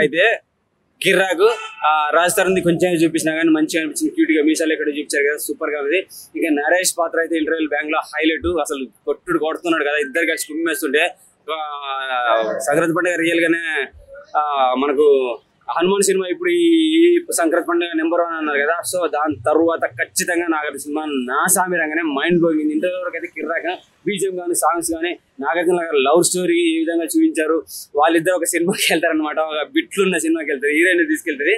అయితే కిర్రాకు రాజ్ తరుణ్ కొంచెం చూపించినా కానీ మంచిగా అనిపించింది, క్యూట్ గా మీసాలు ఎక్కడ చూపించారు కదా, సూపర్ గా ఉంది. ఇక నరేష్ పాత్ర అయితే ఇంటర్వెల్ బ్యాంక్ లో హైలైట్, అసలు కొడుతున్నాడు కదా, ఇద్దరు కలిసి కుమ్మేస్తుంటే. సంక్రాంతి పండుగ రియల్ గానే మనకు హనుమాన్ సినిమా ఇప్పుడు ఈ సంక్రాంతి పండుగ నెంబర్ 1 అన్నారు కదా. సో దాని తర్వాత ఖచ్చితంగా నాగార్జున సినిమా నా సామి రంగానే మైండ్ బ్లోయింగ్. ఇంటర్వ్యూ వరకు అయితే కిర్రాక బీజిఎం కానీ సాంగ్స్ కానీ నాగార్జున గారు లవ్ స్టోరీ ఏ విధంగా చూపించారు. వాళ్ళిద్దరు ఒక సినిమాకి వెళ్తారనమాట, ఒక బిట్లున్న సినిమాకి వెళ్తారు, హీరోయిన్ తీసుకెళ్తారు.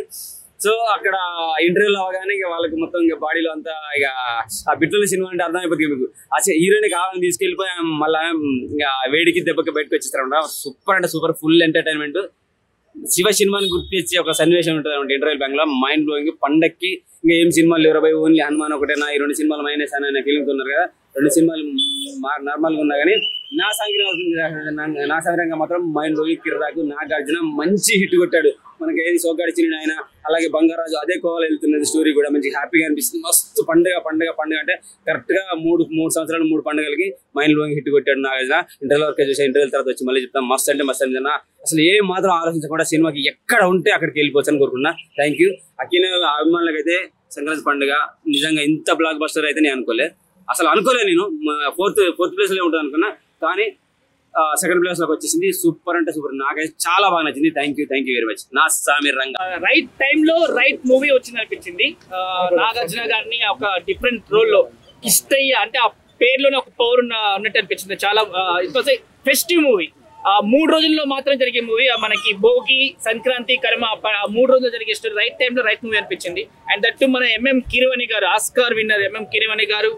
సో అక్కడ ఇంటర్వ్యూలో అవగానే ఇక వాళ్ళకి మొత్తం ఇక బాడీలో అంతా ఇక ఆ బిట్లున్న సినిమా అంటే అర్థమైపోతుంది మీకు. అసలు హీరోయిన్ కావాలని తీసుకెళ్ళిపోయి మళ్ళీ ఇంకా వేడికి దెబ్బకి బయటకు వచ్చేస్తారనమాట. సూపర్ అంటే సూపర్, ఫుల్ ఎంటర్టైన్మెంట్. శివ సినిమాని గుర్తు తెచ్చి ఒక సన్నివేశం ఉంటుంది అనమాట ఇంటర్వెల్ బ్యాంక్ లో, మైండ్ బ్లోయింగ్. పండక్కి ఇంకా ఏం సినిమాలు లేవు బై, ఓన్లీ హనుమాన్ ఒకటేనా, ఈ 2 సినిమాలు మైనస్ అనే ఫీలింగ్ ఉన్నారు కదా. 2 సినిమాలు నార్మల్ గా ఉన్నా కానీ నా సంగ్రహంగా మాత్రం మైండ్ బ్లోయింగ్. కిర్రాకు నాగార్జున మంచి హిట్ కొట్టాడు. మనకి ఏది సోగ్గాడి చిన్న ఆయన, అలాగే బంగారాజు అదే కోవాలి వెళ్తున్నది. స్టోరీ కూడా మంచి హ్యాపీగా అనిపిస్తుంది. మస్తు పండుగ అంటే కరెక్ట్ గా 3 సంవత్సరాలు 3 పండుగలకి మైండ్ బ్లోయింగ్ హిట్ కొట్టాడు నాగార్జున. ఇంటర్వ్యూ వరకు చూసా, ఇంటర్వ్యూ తర్వాత వచ్చి మళ్ళీ చెప్తాం. మస్తు అంటే మస్తు అనిపించిన, అసలు ఏ మాత్రం ఆలోచించకుండా సినిమాకి ఎక్కడ ఉంటే అక్కడికి వెళ్ళిపోవచ్చు అని కోరుకున్నా. Thank you. అఖిల అభిమానులకు అయితే సంక్రాంతి పండుగ నిజంగా ఇంత బ్లాక్ బస్టర్ అయితే నేను అనుకోలే నేను ఫోర్త్ ప్లేస్ లో ఉంటుంది అనుకున్నా, కానీ సెకండ్ ప్లేస్ లోకి వచ్చేసింది. సూపర్ అంటే సూపర్, నాకైతే చాలా బాగా నచ్చింది. Thank you very much. నా సామి రంగా రైట్ టైమ్ లో రైట్ మూవీ వచ్చింది అనిపించింది. నాగార్జున గారిని ఒక డిఫరెంట్ రోల్ లో కిష్టయ్య అంటే ఆ పేరులోనే ఒక పవర్ ఉన్నట్టు అనిపించింది. చాలా it was a festive movie. 3 రోజుల్లో మాత్రం జరిగే మూవీ. మనకి భోగి, సంక్రాంతి, కర్మ 3 రోజుల్లో జరిగే స్టోరీ. రైట్ టైమ్ లో రైట్ మూవీ అనిపించింది. అండ్ దట్టు మన ఎంఎం కీరవాణి గారు, ఆస్కార్ విన్నర్ ఎంఎం కీరవాణి గారు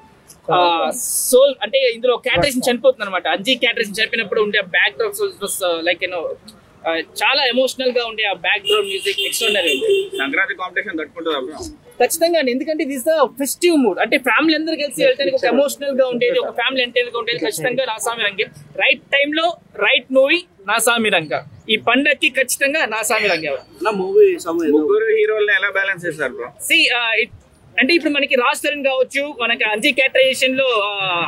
సోల్ అంటే ఇందులో క్యాటరేషన్ చనిపోతుంది అనమాట. అంజీ క్యాటరేషన్ చనిపోయినప్పుడు ఉండే బ్యాక్ డ్రాప్ లైక్ చాలా ఎమోషనల్ గా ఉండే ఆ back drop music extraordinary. Sankranti competition తట్టుకుంటుంది ఖచ్చితంగా, ఎందుకంటే ఇది ఇస్ ద ఫెస్టివ్ మూడ్. అంటే ఫ్యామిలీ అందరూ కలిసి వెళ్తానికి ఒక ఎమోషనల్ గా ఉండేది, ఒక ఫ్యామిలీ ఎంటైర్ గా ఉండేది. ఖచ్చితంగా నా సామి రంగే. రైట్ టైమ్ లో రైట్ మూవీ నా సామి రంగ. ఈ పండక్కి ఖచ్చితంగా నా సామి రంగ. ముగ్గురు హీరోల్ని ఎలా బ్యాలెన్స్ చేస్తారు బ్రో? అంటే ఇప్పుడు మనకి రాజ్ తరుణ్ కావచ్చు, మనకి అంజీ క్యాటరేషన్ లో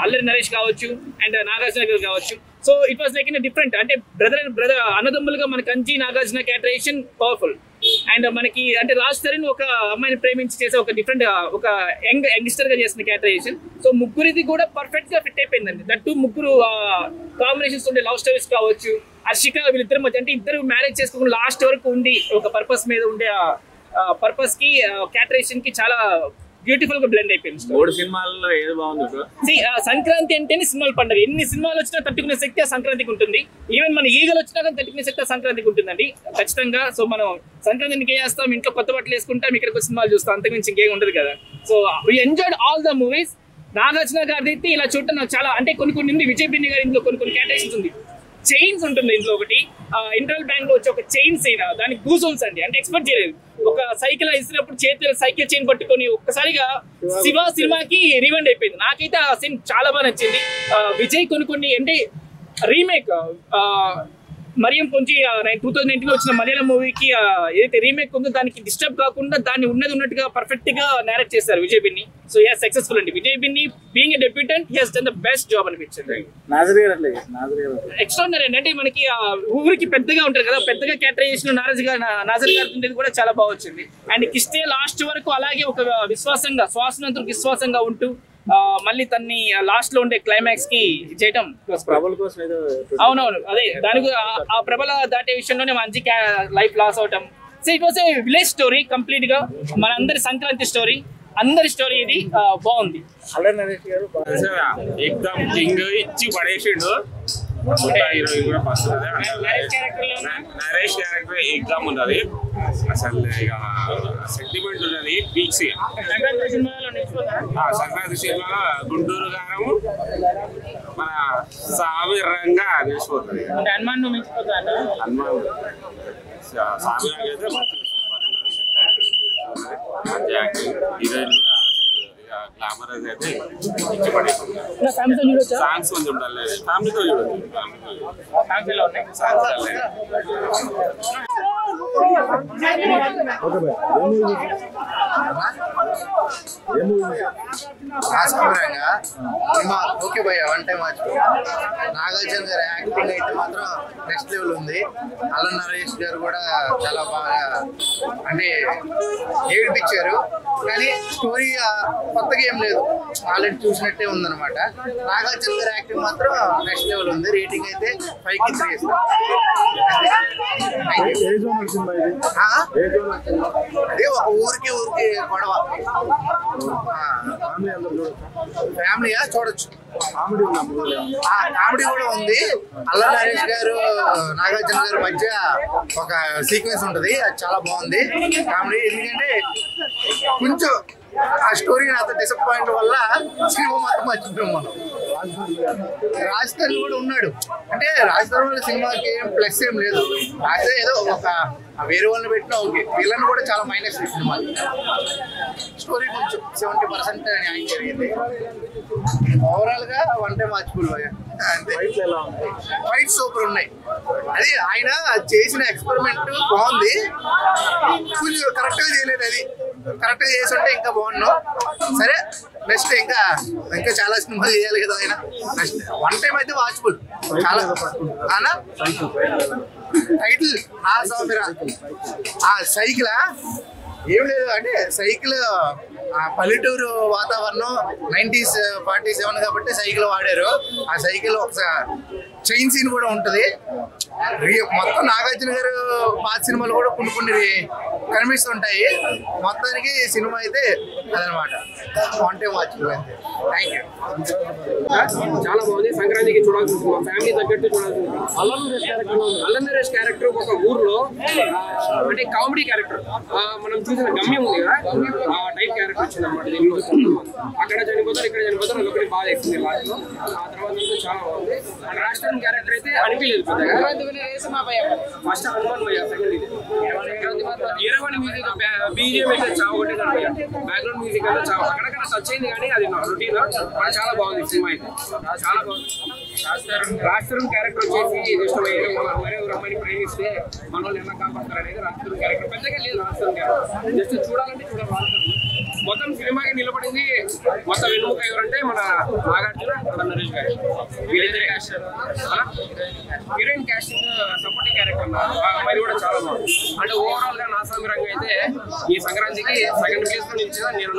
అల్లరి నరేష్ కావచ్చు, అండ్ నాగార్జున గారు కావచ్చు. So it was like in different, అంటే బ్రదర్ అన్నదమ్ములుగా మనకి అంజీ నాగార్జున క్యాటరేషన్ పవర్ఫుల్. అండ్ మనకి అంటే రాజ్ తరుణ్ ఒక అమ్మాయిని ప్రేమించి చేసే ఒక డిఫరెంట్ ఒక యంగ్స్టర్ గా చేసిన క్యాటరేషన్. సో ముగ్గురిది కూడా పర్ఫెక్ట్ గా ఫిట్ అయిపోయిందండి. దట్టు ముగ్గురు కాంబినేషన్స్ ఉండే లవ్ స్టోరీస్ కావచ్చు. హర్షిక వీళ్ళిద్దరు మధ్య అంటే ఇద్దరు మ్యారేజ్ చేసుకోకుండా లాస్ట్ వరకు ఉండి ఒక పర్పస్ మీద ఉండే పర్పస్ కి క్యాటరేషన్ కి చాలా బ్యూటిఫుల్ గా బ్లెండ్ అయిపోయింది. 3 సినిమాల్లో ఏది బాగుంది? సంక్రాంతి అంటేనే సినిమాల పండుగ. ఎన్ని సినిమాలు వచ్చినా తట్టుకునే శక్తి ఆ సంక్రాంతికి ఉంటుంది. ఈవెన్ మన ఈగలు వచ్చినా కానీ తట్టుకునే శక్తి ఆ సంక్రాంతికి ఉంటుందండి ఖచ్చితంగా. సో మనం సంక్రాంతికి ఏం చేస్తాం, ఇంట్లో కొత్త బట్టలు వేసుకుంటాం, ఇక్కడికి సినిమాలు చూస్తాం, అంతకుమించి ఇంకేం ఉండదు కదా. So we enjoyed all the movies. Nagarjuna గారి అయితే ఇలా చూడటం నాకు చాలా అంటే కొన్ని ఉంది. విజయ్ బిన్ని గారి ఇందులో కొన్ని క్యాటరేషన్స్ ఉంది. చైన్స్ ఉంటుంది ఇందులో. ఒకటి ఇంటర్వల్ బ్యాంక్ లో వచ్చి ఒక చైన్ సీన్, దానికి గూస్ అండి. అంటే ఎక్స్పెక్ట్ చేయలేదు. ఒక సైకిల్ ఇస్తున్నప్పుడు చేతిలో సైకిల్ చైన్ పట్టుకొని ఒక్కసారిగా శివ సినిమాకి రివైండ్ అయిపోయింది. నాకైతే ఆ సీన్ చాలా బాగా నచ్చింది. విజయ్ కొన్ని అంటే రీమేక్ మరియం పొంచి 2019 లో వచ్చిన మలయాళం మూవీకి ఏదైతే రీమేక్ ఉందో దానికి డిస్టర్బ్ కాకుండా దాన్ని ఉన్నట్టుగా పర్ఫెక్ట్ గా నేరేట్ చేశారు Vijay Binny. So ya successful అండి. Vijay Binny being a debutante he has done the best job అనిపించింది. ఎక్స్ట్రాడినరీ అండి. అంటే మనకి ఊరికి పెద్దగా ఉంటారు కదా, పెద్దగా క్యాటరేషన్ నాజర్ గారు ఉండేది కూడా చాలా బాగా వచ్చింది. అండ్ కిష్టే లాస్ట్ వరకు అలాగే ఒక శ్వాసనంతకు విశ్వాసంగా ఉంటూ మళ్ళీ తన్ని లాస్ట్ లో ఉండే క్లైమాక్స్ కి చేయటం. అవునవును, అదే దానికి ఆ ప్రబల దాటే విషయంలోనే మంచి లైఫ్ లాస్ అవటం. So it was a village story complete గా, మన అందరి సంక్రాంతి స్టోరీ, అందరి స్టోరీ. ఇది బాగుంది. ఎగ్జామ్ కింగ్ ఇచ్చి పడేసిండు. నరేష్ క్యారెక్టర్ ఎగ్జామ్ ఉన్నది. అసలు ఇక సెంటిమెంట్ ఉన్నది పీక్స్. సంక్రాంతి సినిమాలో గుంటూరు గారము మన సామి రంగా నిలిచిపోతుంది. హనుమాన్ సామి రంగా అయితే మంచిగా సూపర్ ఉన్నది. మంచి యాక్టింగ్, హీరోయిన్ కూడా గ్లామర్ అయితే ఇచ్చిపడేది. సాంగ్స్ కొంచెం ఉండాలి, ఫ్యామిలీతో చూడదు. సినిమా ఓకే భయ్య, వన్ టైం వాచ్. నాగార్జున గారి యాక్టింగ్ అయితే మాత్రం నెక్స్ట్ లెవెల్ ఉంది. అల్ల నరేష్ గారు కూడా చాలా బాగా అంటే ఏడిపించారు, కానీ స్టోరీ కొత్తగా ఏం లేదు, ఆల్రెడీ చూసినట్టే ఉందన్నమాట. నాగార్జున గారి యాక్టింగ్ మాత్రం నెక్స్ట్ లెవెల్ ఉంది. రేటింగ్ అయితే 5కి 3 ఇస్తాను. అదే ఒక ఊరికి గొడవ. ఫ్యామిలీయా చూడొచ్చు, కామెడీ కూడా ఉంది. అల్ల నరేష్ గారు నాగార్జున గారి మధ్య ఒక సీక్వెన్స్ ఉంటది, అది చాలా బాగుంది కామెడీ. ఎందుకంటే కొంచెం ఆ స్టోరీ నాతో డిసప్పాయింట్ వల్ల సినిమా మొత్తం మర్చిపోయాం మనం. రాజధాని కూడా ఉన్నాడు, అంటే రాజధాని వల్ల సినిమాకి ఏం ప్లస్ ఏం లేదు. రాజధాని ఏదో ఒక వేరే వాళ్ళని పెట్టినా ఓకే, వీళ్ళని కూడా చాలా మైనస్ సినిమా. స్టోరీ కొంచెం 70% న్యాయం జరిగింది. ఓవరాల్ గా వన్ టైం వాచ్ఫుల్ అంతే. ఫైట్ సూపర్ ఉన్నాయి. అది ఆయన చేసిన ఎక్స్పెరిమెంట్ బాగుంది, కొంచెం కరెక్ట్ గా చేయలేదు. అది కరెక్ట్ గా చేసి ఉంటే ఇంకా బాగున్నావు. సరే నెక్స్ట్ ఇంకా చాలా సినిమాలు చేయాలి కదా ఆయన. నెక్స్ట్ వన్ టైం అయితే వాచ్ఫుల్. చాలా టైటిల్ నా సౌమిరా. ఆ సైకిల్ ఏం లేదు, అంటే సైకిల్ పల్లెటూరు వాతావరణం 90s 47 కాబట్టి సైకిల్ వాడారు. ఆ సైకిల్ ఒక చైన్ సీన్ కూడా ఉంటది. మొత్తం నాగార్జున గారు పాత సినిమాలు కూడా కొన్ని కనిపిస్తుంటాయి. మొత్తానికి సినిమా అయితే అదనమాట. One time watch. Thank you. చాలా బాగుంది. సంక్రాంతికి చూడాల్సిన సినిమా, ఫ్యామిలీ తగ్గట్టు చూడాల్సింది. అల్ల నరేష్ క్యారెక్టర్ ఒక ఊర్లో అంటే కామెడీ క్యారెక్టర్. మనం చూసిన గమ్యం ఉంది కదా, ఆ టైప్ క్యారెక్టర్ వచ్చింది అనమాట దీనిలో. అక్కడ చనిపోతారు, ఇక్కడ చనిపోతారు, అదొకటి బాగా ఎక్కుంది లాస్ట్ లో. ఆ తర్వాత చాలా బాగుంది. రాష్ట్రం క్యారెక్టర్ అయితే అనిపించలేదు ఫస్ట్. హనుమాన్ భయ్య సెకండ్ ఇది. ఇరవై మ్యూజిక్ బీజిఎం అయితే చావగొట్టి బ్యాక్గ్రౌండ్ మ్యూజిక్ అయితే చావ అక్కడక్కడ టచ్ అయింది, కానీ అది రొటీన్. బట్ చాలా బాగుంది సినిమా అయితే, చాలా బాగుంది. రాష్ట్రం క్యారెక్టర్ వచ్చేసి మరే రమ్మని ప్రేమిస్తే మన వాళ్ళు ఎలా కాపాడతారు అనేది రాష్ట్రం క్యారెక్టర్. పెద్దగా లేదు రాష్ట్రం క్యారెక్టర్, జస్ట్ చూడాలంటే చూడాలి. మొత్తం సినిమాకి నిలబడింది మొత్తం వెన్నుముక ఎవరంటే మన నాగార్జున, అల్ల నరేష్ గారు. వీళ్ళిద్దరు castor, heroine casting, supporting character మరి కూడా చాలా బాగుంది. అంటే ఓవరాల్ గా నా సామిరంగా అయితే ఈ సంక్రాంతికి సెకండ్ ప్లేస్ లో నిలిచిందా నేను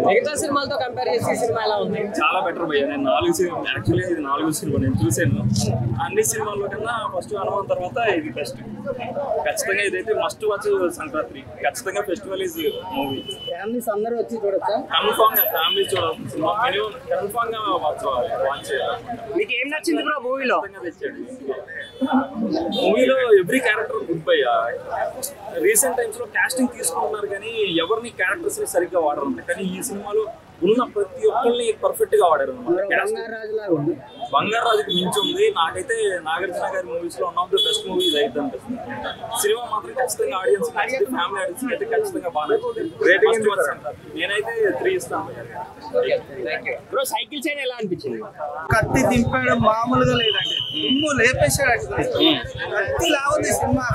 మిగతా సినిమాలతో కంపేర్ చేసి సినిమా ఎలా ఉంది? చాలా బెటర్ భయ్య. నేను 4 సినిమా, యాక్చువల్లీ ఇది 4వ సినిమా నేను చూసాను. అన్ని సినిమాల్లో కన్నా ఫస్ట్ హనుమాన్ తర్వాత ఇది బెస్ట్. ఖచ్చితంగా ఇదైతే మస్ట్ వాచ్ సంక్రాంతి. ఖచ్చితంగా ఫెస్టివల్ ఈజ్ మూవీ. ఫ్యామిలీస్ అందరూ వచ్చి చూడొచ్చా? కన్ఫామ్ గా ఫ్యామిలీ చూడాల్సిన సినిమా. మినిమం కన్ఫామ్ గా వాచ్ చేయాలి. మీకు ఏం నచ్చింది బ్రో మూవీలో? తెచ్చాడు మూవీలో ఎవ్రీ క్యారెక్టర్ గుడ్ భయ్య. రీసెంట్ టైమ్స్ లో కాస్టింగ్ తీసుకుంటున్నారు కానీ ఎవరిని క్యారెక్టర్స్ సరిగ్గా వాడరు. కానీ ఈ సినిమాలో ఉన్న ప్రతి ఒక్కరిని పర్ఫెక్ట్ గా వాడారు. బంగారాజుకి మించి ఉంది. నాకైతే నాగార్జున గారి మూవీస్ లో one of the best movies అయితే అనిపిస్తుంది. సినిమా మాత్రం ఖచ్చితంగా ఆడియన్స్ ఫ్యామిలీ ఆడియన్స్ అయితే ఖచ్చితంగా బాగా నేనైతే 3 ఇస్తాను. బ్రో సైకిల్ చైన్ ఎలా అనిపించింది? కత్తి దింపాడు మామూలుగా లేదండి, దుమ్ము లేపేశాడు. కత్తి లావుంది సినిమా,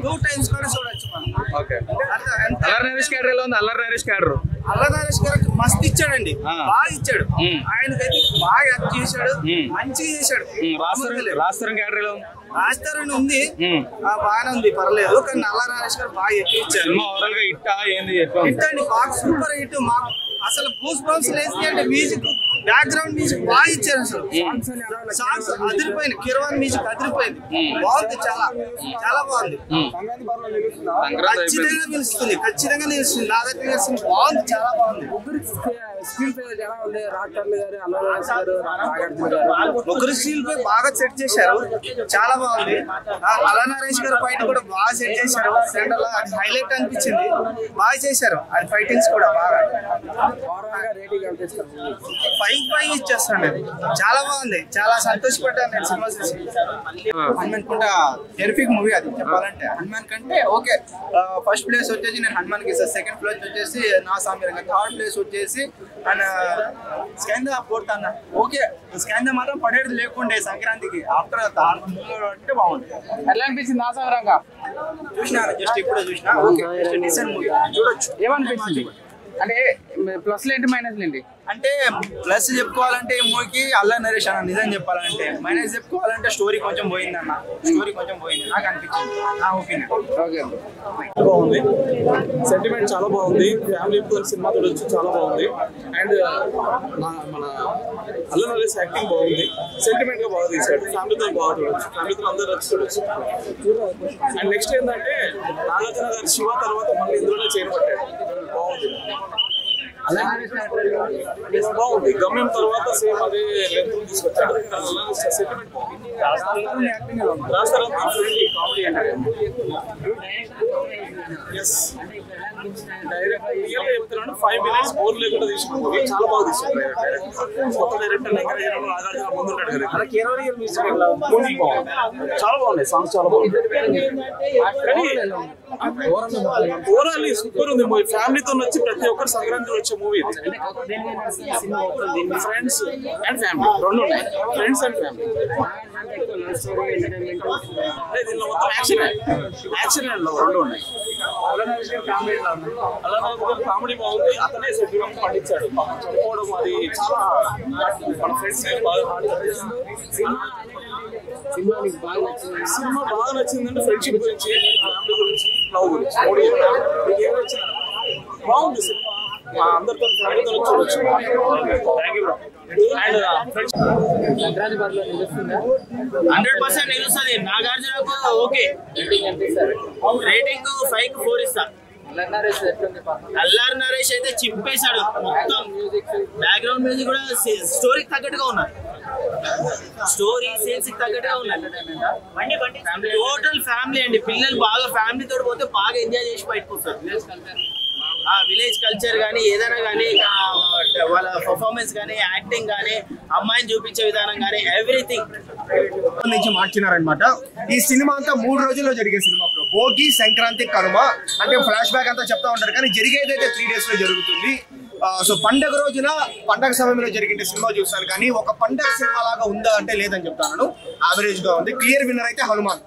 2 times కూడా చూడొచ్చు మనం. అల్లరి నరేష్ క్యారెక్టర్ ఎలా ఉంది? అల్లరి నరేష్ క్యారెక్టర్ మస్తు ఇచ్చాడండి, బాగా ఇచ్చాడు. ఆయనకైతే బాగా యాక్ట్ చేశాడు, మంచిగా చేశాడు. రాస్తారం క్యారెక్టర్ ఎలా ఉంది? రాస్తారని ఉంది, బాగానే ఉంది, పర్లేదు. కానీ అల్ల నరేష్ గారు బాగా ఎక్కువ ఇచ్చారు. ఓవరాల్ గా హిట్ ఏంది? హిట్ అండి, బాగా సూపర్ హిట్. మాకు అసలు గూస్ బంప్స్ లేసి అంటే మ్యూజిక్, బ్యాక్గ్రౌండ్ మ్యూజిక్ బాగా ఇచ్చారు. అసలు సాంగ్స్ అదిరిపోయింది, కిరవాన్ మ్యూజిక్ అదిరిపోయింది, బాగుంది, చాలా చాలా బాగుంది. ఖచ్చితంగా నిలుస్తుంది, ఖచ్చితంగా నిలుస్తుంది. నాగార్జున గారి బాగుంది, చాలా బాగుంది. ముగ్గురు స్టీల్ పై బాగా సెట్ చేశారు, చాలా బాగుంది. అల్ల నరేష్ గారు ఫైట్ కూడా బాగా సెట్ చేశారు. సెంటర్ లో అది హైలైట్ అనిపించింది, బాగా చేశారు. అది ఫైటింగ్స్ కూడా బాగా 5/5 ఇచ్చేస్తాను. చాలా బాగుంది, చాలా సంతోషపడ్డాను నేను సినిమా చూసి. హనుమాన్ కుంట టెరిఫిక్ మూవీ అది చెప్పాలంటే. హనుమాన్ కంటే ఓకే, ఫస్ట్ ప్లేస్ వచ్చేసి నేను హనుమాన్ కి ఇస్తాను. సెకండ్ ప్లేస్ వచ్చేసి నా సామిరంగా. థర్డ్ ప్లేస్ వచ్చేసి అండ్ స్కంద, ఫోర్త్ అన్న ఓకే. స్కంద మాత్రం పడేది లేకుండే సంక్రాంతికి. ఆఫ్టర్ అంటే బాగుంది. ఎలా అనిపించింది నా సామిరంగా? చూసినా, జస్ట్ ఇప్పుడు చూసినా. ఓకే, డీసెంట్ మూవీ, చూడొచ్చు. ఏమనిపించింది? అంటే ప్లస్లు ఏంటి మైనస్లు ఏంటి? అంటే ప్లస్ చెప్పుకోవాలంటే ఈ మూవీకి అల్లరి నరేష్ అన్న నిజం చెప్పాలంటే, మైనస్ చెప్పుకోవాలంటే స్టోరీ కొంచెం పోయిందన్న, స్టోరీ కొంచెం పోయింది నాకు అనిపించింది, నా ఒపీనియన్. ఓకే, బాగుంది, సెంటిమెంట్ చాలా బాగుంది, ఫ్యామిలీ సినిమా చూడొచ్చు, చాలా బాగుంది. అండ్ మన అల్లు నరేష్ యాక్టింగ్ బాగుంది, సెంటిమెంట్ గా బాగా తీసాడు, ఫ్యామిలీతో బాగా చూడొచ్చు, ఫ్యామిలీతో అందరూ వచ్చి చూడొచ్చు. అండ్ నెక్స్ట్ ఏంటంటే నాగార్జున గారు శివ తర్వాత మళ్ళీ ఇందులోనే చేయబట్టాడు, బాగుంది. బాగుంది, గమ్యం తర్వాత సేమ్ అదే లెంత్ తీసుకొచ్చాడు, సెంటిమెంట్ బాగుంది. రాస్తారంతా ఫ్రెండ్లీ కామెడీ అంటే డైరెక్ట్ చెప్తున్నాను, 5 minutes బోర్ లేకుండా తీసుకుంటుంది, చాలా బాగా తీసుకుంటారు. కొత్త డైరెక్టర్ నాగార్జున ముందు ఉంటాడు కదా, మ్యూజిక్ బాగుంది, చాలా బాగున్నాయి, సాంగ్స్ చాలా బాగుంది. కానీ ఓవరాల్ సూపర్ ఉంది మూవీ, ఫ్యామిలీతో వచ్చి ప్రతి ఒక్కరు సంక్రాంతి వచ్చే మూవీ ఇది. ఫ్రెండ్స్ అండ్ ఫ్యామిలీ రెండు ఉన్నాయి, ఫ్రెండ్స్ అండ్ ఫ్యామిలీ. దీనిలో మొత్తం యాక్షన్ అండ్ లవ్ రెండు ఉన్నాయి. కామెడీ బాగుంది, అతనే సెటిల్మెంట్ పండించాడు, చనిపోవడం అది చాలా మన ఫ్రెండ్స్ సినిమా బాగా నచ్చిందంటే ఫ్రెండ్షిప్ గురించి, ఫ్యామిలీ గురించి, లవ్ గురించి ఏం నచ్చింది, బాగుంది సినిమా, అందరితో ఫ్యామిలీతో చూడొచ్చు. Thank you bro. అండ్ 100% నిలుస్తుంది. నాగార్జునకు ఓకే, రేటింగ్ 5కి 4 ఇస్తా. అల్లరి నరేష్ అయితే చింపేశాడు మొత్తం, బ్యాక్గ్రౌండ్ మ్యూజిక్ కూడా స్టోరీకి తగ్గట్టుగా ఉన్నారు, స్టోరీ సీన్స్ కి తగ్గట్టుగా ఉన్నారు. టోటల్ ఫ్యామిలీ అండి, పిల్లలు బాగా ఫ్యామిలీ తోటి పోతే బాగా ఎంజాయ్ చేసి బయటకు వస్తారు. విలేజ్ కల్చర్ కానీ ఏదైనా కానీ వాళ్ళ పర్ఫార్మెన్స్ కానీ యాక్టింగ్ కానీ అమ్మాయిని చూపించే విధానం కానీ ఎవ్రీథింగ్ నుంచి మార్చినారనమాట. ఈ సినిమా అంతా 3 రోజుల్లో జరిగే సినిమా బ్రో. భోగి, సంక్రాంతి, కనుమ అంటే ఫ్లాష్ బ్యాక్ అంతా చెప్తా ఉంటారు, కానీ జరిగేదైతే 3 days లో జరుగుతుంది. సో పండగ రోజున పండగ సమయంలో జరిగిన సినిమా చూస్తాను, కానీ ఒక పండగ సినిమా లాగా ఉందా అంటే లేదని చెప్తాను. యావరేజ్ గా ఉంది. క్లియర్ విన్నర్ అయితే హనుమాన్.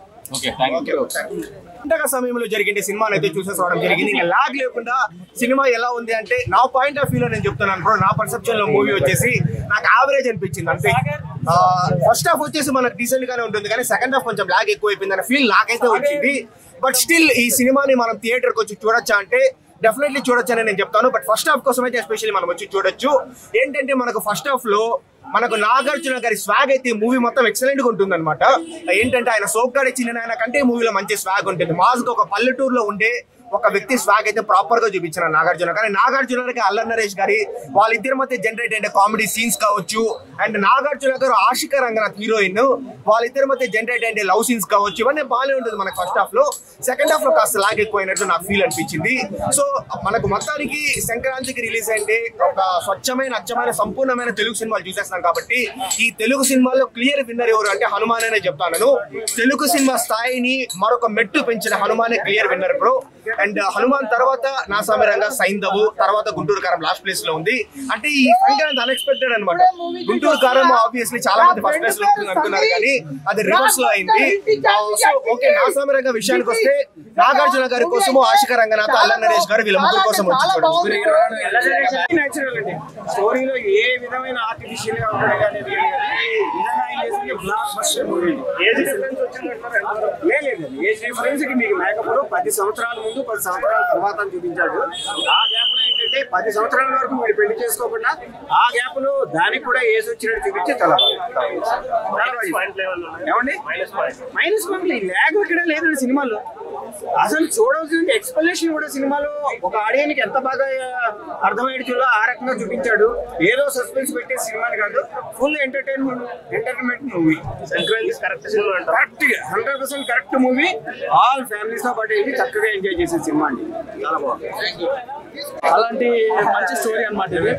పండగ సమయంలో జరిగే సినిమాని అయితే చూసేసుకోవడం జరిగింది. ఇంకా లాగ్ లేకుండా సినిమా ఎలా ఉంది అంటే నా పాయింట్ ఆఫ్ వ్యూలో నేను చెప్తున్నాను బ్రో, నా పర్సెప్షన్ లో మూవీ వచ్చేసి నాకు యావరేజ్ అనిపించింది అంతే. ఫస్ట్ హాఫ్ వచ్చేసి మనకు డీసెంట్ గానే ఉంటుంది, కానీ సెకండ్ హాఫ్ కొంచెం లాగ్ ఎక్కువ అయిపోయింది అనే ఫీల్ నాకైతే వచ్చింది. బట్ స్టిల్ ఈ సినిమాని మనం థియేటర్కి వచ్చి చూడొచ్చా అంటే డెఫినెట్లీ చూడొచ్చని నేను చెప్తాను. బట్ ఫస్ట్ హాఫ్ కోసం అయితే ఎస్పెషల్లీ మనం వచ్చి చూడొచ్చు. ఏంటంటే మనకు ఫస్ట్ హాఫ్ లో మనకు నాగార్జున గారి స్వాగ్ అయితే మూవీ మొత్తం ఎక్సలెంట్ గా ఉంటుంది అనమాట. ఏంటంటే ఆయన సోగ్గాడే చిన్న ఆయన కంటే మూవీలో మంచి స్వాగ్ ఉంటుంది. మాస్ ఒక పల్లెటూరులో ఉండే ఒక వ్యక్తి స్వాగ్ అయితే ప్రాపర్ గా చూపించిన నాగార్జున. కానీ నాగార్జున గారికి అల్లరి నరేష్ గారి వాళ్ళిద్దరి మధ్య జనరేట్ అయిన కామెడీ సీన్స్ కావచ్చు, అండ్ నాగార్జున గారు ఆశిక రంగనాథ్ హీరోయిన్ వాళ్ళిద్దరి మధ్య జనరేట్ అయిన లవ్ సీన్స్ కావచ్చు, ఇవన్నీ బాగానే ఉంటుంది మనకు ఫస్ట్ హాఫ్ లో. సెకండ్ హాఫ్ లో కాస్త లాగ్ ఎక్కువైనట్టు నాకు ఫీల్ అనిపించింది. సో మనకు మొత్తానికి సంక్రాంతికి రిలీజ్ అయితే ఒక స్వచ్ఛమైన అచ్చమైన సంపూర్ణమైన తెలుగు సినిమాలు చూసేస్తున్నాం కాబట్టి ఈ తెలుగు సినిమాలో క్లియర్ విన్నర్ ఎవరు అంటే హనుమాన్ అనే చెప్తాను. తెలుగు సినిమా స్థాయిని మరొక మెట్టు పెంచిన హనుమానే clear winner bro. And Hanuman తర్వాత నా సమీరంగా సైంధవు, తర్వాత గుంటూరు కారం లాస్ట్ ప్లేస్ లో ఉంది. అంటే ఈ సంక్రాంతి అన్ఎక్స్పెక్టెడ్ అనమాట. గుంటూరు కారం ఆబ్వియస్లీ చాలా మంది ఫస్ట్ ప్లేస్ లో ఉంటుంది అనుకున్నారు, కానీ అది రివర్స్ లో అయింది. సో ఓకే, నా సమీరంగా విషయానికి వస్తే నాగార్జున గారి కోసము ఆశిక రంగనాథ్, అల్లరి నరేష్ గారు వీళ్ళ ముగ్గురు కోసం వచ్చి చూడండి. స్టోరీలో ఏ విధమైన ఆర్టిఫిషియల్ గా ఉంటాడు కానీ ఏజ్ డిఫరెన్స్ కి మీకు లేకపోతే 10 సంవత్సరాల ముందు 10 సంవత్సరాల తర్వాత చూపించాడు. ఆ గ్యాప్ లో ఏంటంటే 10 సంవత్సరాల వరకు మీరు పెళ్లి చేసుకోకుండా ఆ గ్యాప్ లో దానికి కూడా ఏజ్ వచ్చినట్టు చూపించి చాలా ఏమండి మైనస్ పాయింట్ ల్యాగ్ ఇక్కడ లేదండి సినిమాలో. అసలు చూడవలసిన ఎక్స్ప్లెనేషన్ కూడా సినిమాలో ఒక ఆడియన్స్ కి ఎంత బాగా అర్థమయ్యేలా ఆ రకంగా చూపించాడు. ఏదో సస్పెన్స్ పెట్టే సినిమాని కాదు, full entertainment movie. Correct 100% correct movie. All families తో పాటు వెళ్ళి చక్కగా ఎంజాయ్ చేసే సినిమా అండి, చాలా బాగుంది. అలాంటి మంచి స్టోరీ అనమాట ఇది.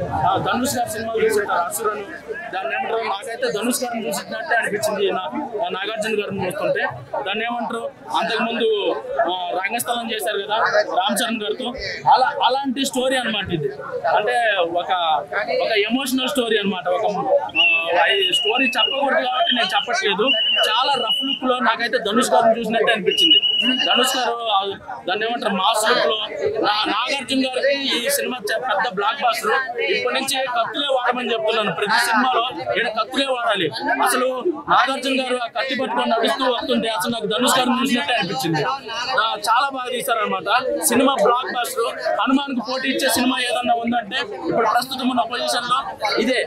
ధనుష్ గారి సినిమాలు చూసింటారు, అసురను దాన్ని ఏమంటారు, నాకైతే ధనుష్ గారిని చూసినట్టే అనిపించింది నాగార్జున గారిని చూస్తుంటే. దాన్ని ఏమంటారు, అంతకుముందు రంగస్థలం చేశారు కదా రామ్ చరణ్ గారితో, అలాంటి స్టోరీ అనమాట ఇది. అంటే ఒక ఎమోషనల్ స్టోరీ అనమాట. ఒక స్టోరీ చెప్పకూడదు కాబట్టి నేను చెప్పట్లేదు. చాలా రఫ్ లుక్ లో నాకైతే ధనుష్ గారిని చూసినట్టే అనిపించింది. ధనుష్ గారు దాన్ని ఏమంటారు మాస్ లుక్ లో, నాగార్జున గారికి ఈ సినిమా పెద్ద బ్లాక్ బాస్టర్. ఇప్పటి నుంచి కత్తులే వాడమని చెప్తున్నాను, ప్రతి సినిమాలో ఇక్కడ కత్తులే వాడాలి. అసలు నాగార్జున గారు ఆ కత్తి పట్టుకొని నడుస్తూ వస్తుంటే అసలు నాకు ధనుష్ గారిని చూసినట్టే అనిపించింది. చాలా బాగా తీశారనమాట సినిమా, బ్లాక్ బాస్టర్. హనుమాన్ కు పోటీ ఇచ్చే సినిమా ఏదన్నా ఉందంటే ఇప్పుడు ప్రస్తుతం ఉన్న పొజిషన్ లో ఇదే.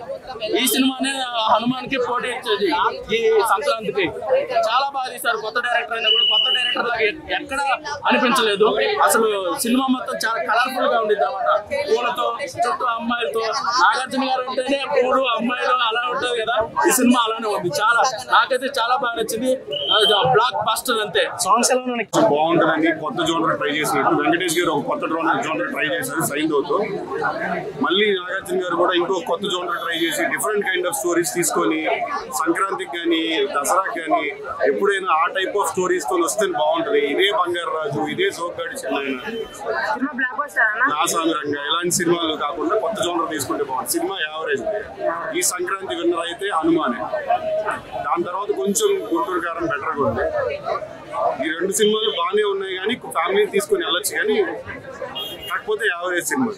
ఈ సినిమానే హనుమాన్ కి పోటీ ఇచ్చేది ఈ సంక్రాంతికి. చాలా బాగా తీశారు. కొత్త డైరెక్టర్ అయినా కూడా కొత్త డైరెక్టర్ లాగా ఎక్కడ అనిపించలేదు. అసలు సినిమా మొత్తం చాలా కలర్ఫుల్ గా ఉండేది అన్నమాట. పూలతో, చుట్టూ అమ్మాయిలతో. నాగార్జున గారు ఉంటేనే పూలు, అమ్మాయిలు అలా ఉంటుంది కదా, ఈ సినిమా అలానే ఉంది. చాలా నాకైతే చాలా బాగా నచ్చింది. బ్లాక్ బస్టర్ అంతే. సాంగ్స్ ఎలా బాగుంటుందండి. కొత్త జోనర్ ట్రై చేసినట్టు వెంకటేష్ గారు ఒక కొత్త జోనర్ ట్రై చేశారు సైన్ అవుతూ. మళ్ళీ నాగార్జున గారు కూడా ఇంకో కొత్త జోనర్ ట్రై చేసి డిఫరెంట్ కైండ్ ఆఫ్ స్టోరీస్ తీసుకొని సంక్రాంతికి కానీ దసరాకి కానీ ఎప్పుడైనా ఆ టైప్ ఆఫ్ స్టోరీస్ తో వస్తే బాగుంటది. ఇదే బంగారు రాజు, ఇదే సోగ్గాడి చెన్నైన, నా సాంగ్రంగా ఇలాంటి సినిమాలు కాకుండా కొత్త జోనర్ తీసుకుంటే బాగుంటుంది. Cinema average. ఈ సంక్రాంతి విన్నర్ అయితే హనుమానే. దాని తర్వాత కొంచెం గుంటూరు కారం బెటర్గా ఉంది. ఈ రెండు సినిమాలు బాగానే ఉన్నాయి కానీ ఫ్యామిలీ తీసుకొని వెళ్ళొచ్చు, కానీ కాకపోతే యావరేజ్ సినిమా.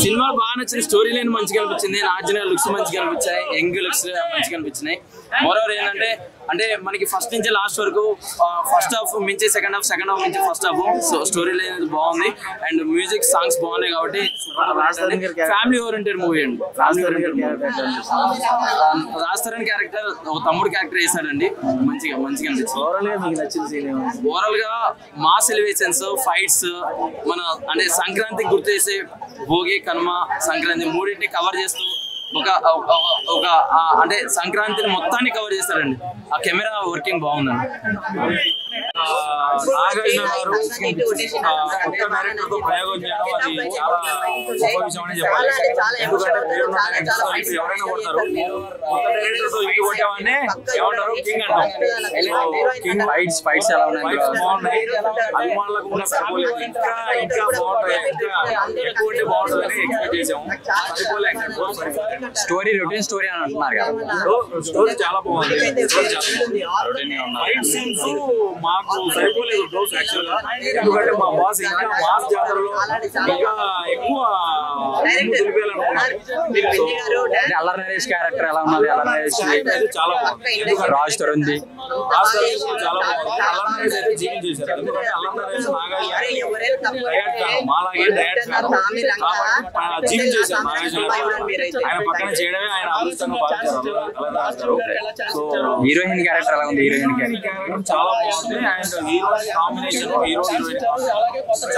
సినిమా బాగా నచ్చిన, స్టోరీ లైన్ మంచిగా అనిపించింది, నార్జున లుక్స్ మంచిగా అనిపించాయి, యంగ్ లుక్స్ మంచిగా అనిపించినాయి. మోరోవర్ ఏంటంటే మనకి ఫస్ట్ నుంచి లాస్ట్ వరకు ఫస్ట్ హాఫ్ మించి సెకండ్ హాఫ్, సెకండ్ హాఫ్ మించి first half. So story line అనేది బాగుంది అండ్ మ్యూజిక్, సాంగ్స్ బాగున్నాయి కాబట్టి ఫ్యామిలీ ఓరియంటెడ్ మూవీ అండి. Family oriented Raj Tarun character ఒక తమ్ముడు క్యారెక్టర్ వేసాడండి, మంచిగా అనిపించింది. ఓవరాల్ గా మాస్ ఎలివేషన్స్, ఫైట్స్, మన అంటే సంక్రాంతికి గుర్తు చేసే భోగి, కనుమ, సంక్రాంతి మూడింటిని కవర్ చేస్తూ ఒక అంటే సంక్రాంతిని మొత్తాన్ని కవర్ చేస్తారండి. ఆ కెమెరా వర్కింగ్ బాగుందండి. నాగార్జున గారు కొత్త డైరెక్టర్ తో ప్రయోగం చేయడం అది చాలా గొప్ప విషయం అని చెప్పాలి. ఎందుకంటే ఎవరైనా కొడతారు, కొత్త డైరెక్టర్ తో ఇటు కొట్టేవాడిని ఏమంటారు, కింగ్ అంటాం. కింగ్ ఫైట్స్ ఎలా ఉన్నాయి, బాగున్నాయి. అభిమానులకు కూడా సరిపోలేదు, ఇంకా బాగుంటాయి, ఇంకా ఎక్కువ ఉంటే బాగుంటుందని ఎక్స్పెక్ట్ చేసాము. సరిపోలేదు. స్టోరీ రొటీన్ స్టోరీ అని అంటున్నారు కదా, స్టోరీ చాలా బాగుంది. ఫైట్ సీన్స్ మాకు సరిపోలేదు డోస్ యాక్చువల్ గా. ఎందుకంటే మా బాస్ ఇంకా మాస్ జాతరలో ఇంకా ఎక్కువ అల్లరి నరేష్ క్యారెక్టర్ ఎలా ఉన్నది, అల్లరి నరేష్ చాలా బాగుంది. రాజ్ తరుణ్ చాలా బాగుంది. అల్లరి నరేష్ అయితే జీవితం చేశారు. ఎందుకంటే అల్లరి నరేష్ మాలాగే డైరెక్ట్ కాబట్టి జీవితం చేశారు. నాగార్జున ఆయన పక్కన చేయడమే ఆయన అదృష్టంగా భావించారు. హీరోయిన్ క్యారెక్టర్ ఎలా ఉంది, హీరోయిన్ క్యారెక్టర్ చాలా బాగుంది. And hero combination, hero heroine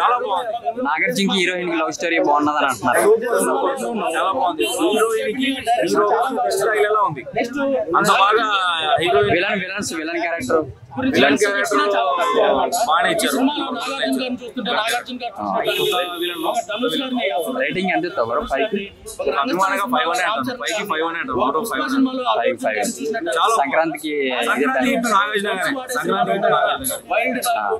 చాలా బాగుంది. నాగార్జున కి హీరోయిన్ కి లవ్ స్టోరీ బాగున్నదని అంటున్నారు. చాలా బాగుంది. హీరోయిన్ కి హీరో స్టైల్ ఎలా ఉంది, అంత బాగా హీరోయిన్. విలన్ క్యారెక్టర్ బాగానే ఇచ్చారు. రేటింగ్ ఎంత ఇస్తావు? అభిమానంగా 5 అనే అంటారు, పైకి 5 అనే అంటారు, అవుట్ ఆఫ్ 5. సంక్రాంతికి నాగార్జున గారే, సంక్రాంతి నాగార్జున గారు.